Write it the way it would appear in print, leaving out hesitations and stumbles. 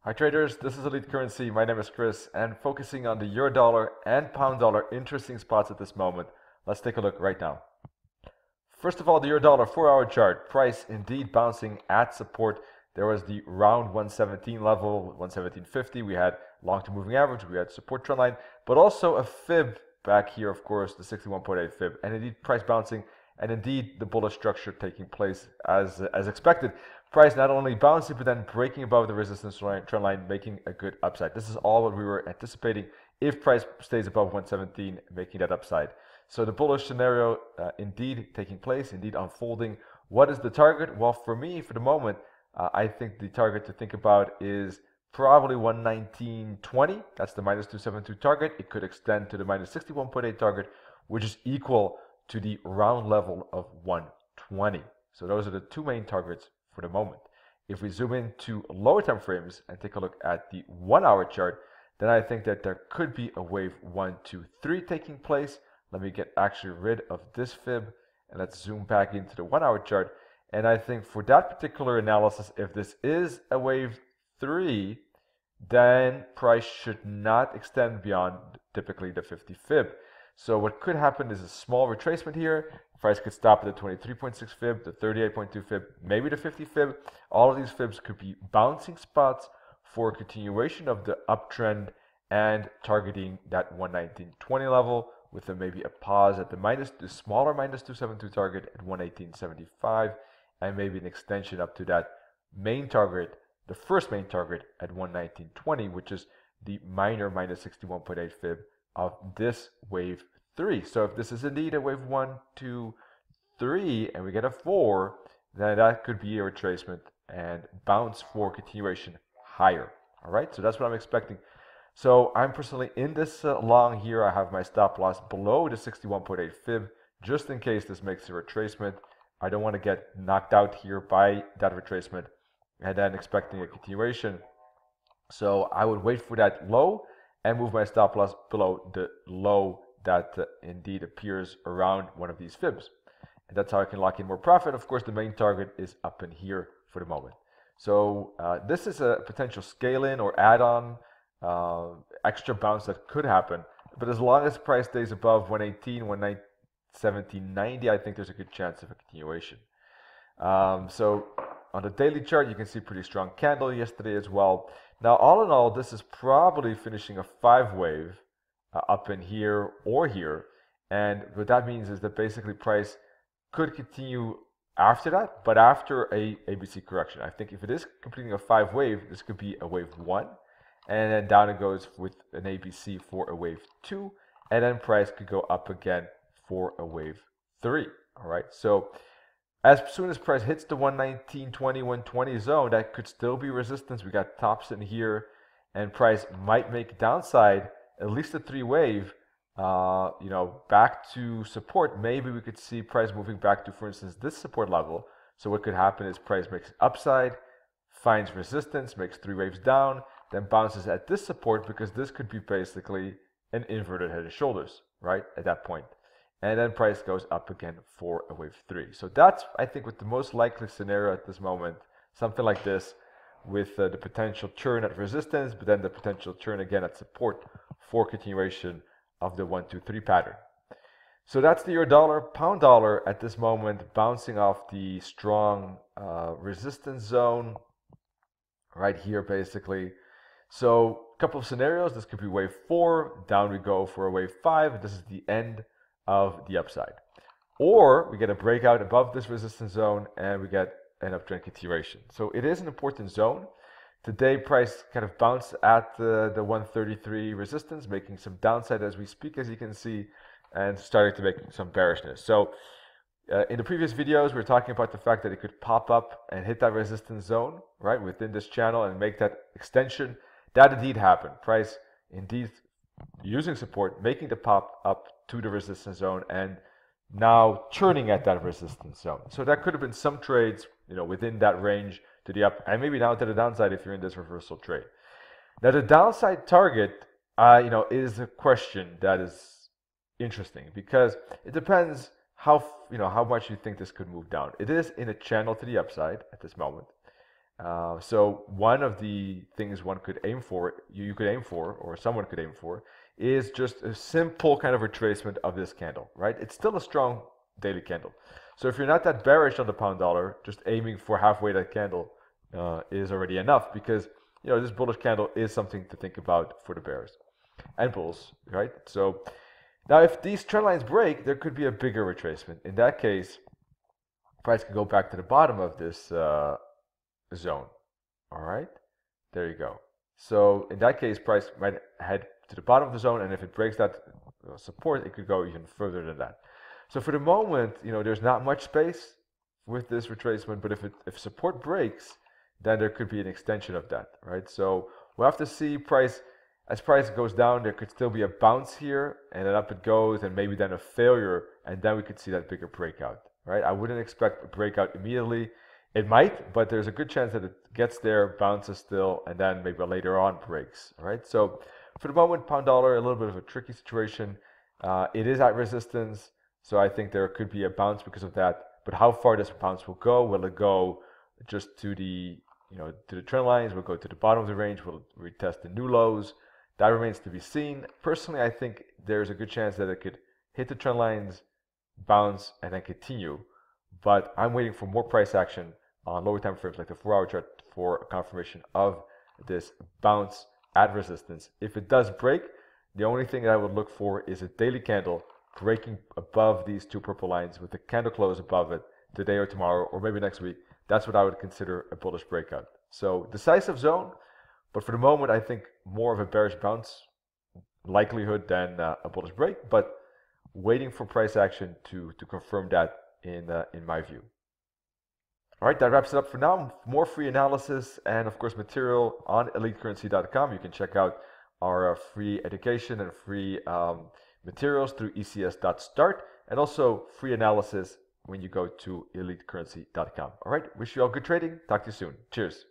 Hi traders, this is Elite Currency. My name is Chris, and focusing on the euro dollar and pound dollar interesting spots at this moment. Let's take a look right now. First of all, the euro dollar 4-hour chart, price indeed bouncing at support. There was the round 117 level, 117.50. We had long-term moving average, we had support trend line, but also a fib back here, of course, the 61.8 fib, and indeed price bouncing, and indeed the bullish structure taking place as expected. Price not only bouncing, but then breaking above the resistance trend line, making a good upside. This is all what we were anticipating if price stays above 117, making that upside. So the bullish scenario indeed taking place, indeed unfolding. What is the target? Well, for me, for the moment, I think the target to think about is probably 119.20. That's the minus 272 target. It could extend to the minus 61.8 target, which is equal to the round level of 120. So those are the two main targets for the moment. If we zoom into lower time frames and take a look at the 1-hour chart, then I think that there could be a wave 1, 2, 3 taking place. Let me get actually rid of this fib and let's zoom back into the 1-hour chart. And I think for that particular analysis, if this is a wave 3, then price should not extend beyond typically the 50 fib. So what could happen is a small retracement here. Price could stop at the 23.6 fib, the 38.2 fib, maybe the 50 fib. All of these fibs could be bouncing spots for a continuation of the uptrend and targeting that 119.20 level with maybe a pause at the smaller minus 272 target at 118.75 and maybe an extension up to that main target, the first main target at 119.20, which is the minor minus 61.8 fib of this wave 3. So if this is indeed a wave 1, 2, 3 and we get a 4, then that could be a retracement and bounce for continuation higher. All right, so that's what I'm expecting. So I'm personally in this long here. I have my stop loss below the 61.8 fib just in case this makes a retracement. I don't want to get knocked out here by that retracement and then expecting a continuation. So I would wait for that low and move my stop loss below the low that indeed appears around one of these fibs. And that's how I can lock in more profit. Of course, the main target is up in here for the moment. So this is a potential scale-in or add-on extra bounce that could happen. But as long as price stays above 118, 117.90, I think there's a good chance of a continuation. So on the daily chart, you can see pretty strong candle yesterday as well. Now, all in all, this is probably finishing a 5-wave up in here or here. And what that means is that basically price could continue after that, but after a ABC correction. I think if it is completing a 5-wave, this could be a wave 1. And then down it goes with an ABC for a wave 2. And then price could go up again for a wave 3. All right. So as soon as price hits the 119.20, 120 zone, that could still be resistance. We got tops in here, and price might make downside, at least a 3-wave, back to support. Maybe we could see price moving back to, for instance, this support level. So what could happen is price makes upside, finds resistance, makes 3 waves down, then bounces at this support because this could be basically an inverted head and shoulders, right, at that point. And then price goes up again for a wave 3. So that's, I think, what the most likely scenario at this moment, something like this, with the potential turn at resistance, but then the potential turn again at support for continuation of the 1, 2, 3 pattern. So that's the euro dollar. Pound dollar at this moment bouncing off the strong resistance zone right here, basically. So a couple of scenarios. This could be wave 4. Down we go for a wave 5. This is the end of the upside, or we get a breakout above this resistance zone and we get an uptrend continuation. So it is an important zone. Today price kind of bounced at the 133 resistance, making some downside as we speak, as you can see, and starting to make some bearishness. So in the previous videos we were talking about the fact that it could pop up and hit that resistance zone right within this channel and make that extension. That indeed happened. Price indeed using support, making the pop up to the resistance zone and now turning at that resistance zone. So that could have been some trades, within that range to the up and maybe down to the downside if you're in this reversal trade. Now the downside target, is a question that is interesting because it depends how much you think this could move down. It is in a channel to the upside at this moment. So one of the things one could aim for, you could aim for, or someone could aim for, is just a simple kind of retracement of this candle, right? It's still a strong daily candle. So if you're not that bearish on the pound dollar, just aiming for halfway that candle is already enough, because this bullish candle is something to think about for the bears and bulls, right? So now if these trend lines break, there could be a bigger retracement. In that case, price can go back to the bottom of this zone. All right, there you go. So in that case, price might head to the bottom of the zone, and if it breaks that support, it could go even further than that. So for the moment, there's not much space with this retracement, but if support breaks, then there could be an extension of that, right? So we'll have to see as price goes down, there could still be a bounce here, and then up it goes, and maybe then a failure, and then we could see that bigger breakout, right? I wouldn't expect a breakout immediately. It might, but there's a good chance that it gets there, bounces still, and then maybe later on breaks, all right? So for the moment, pound dollar, a little bit of a tricky situation. It is at resistance, so I think there could be a bounce because of that. But how far this bounce will go? Will it go just to the trend lines? Will it go to the bottom of the range? Will it retest the new lows? That remains to be seen. Personally, I think there's a good chance that it could hit the trend lines, bounce, and then continue. But I'm waiting for more price action on lower time frames like the 4-hour chart for a confirmation of this bounce at resistance. If it does break, the only thing that I would look for is a daily candle breaking above these two purple lines with the candle close above it today or tomorrow or maybe next week. That's what I would consider a bullish breakout. So decisive zone, but for the moment I think more of a bearish bounce likelihood than a bullish break, but waiting for price action to confirm that in my view. All right, that wraps it up for now. More free analysis and, of course, material on elitecurrency.com. You can check out our free education and free materials through ecs.start, and also free analysis when you go to elitecurrency.com. All right, wish you all good trading. Talk to you soon. Cheers.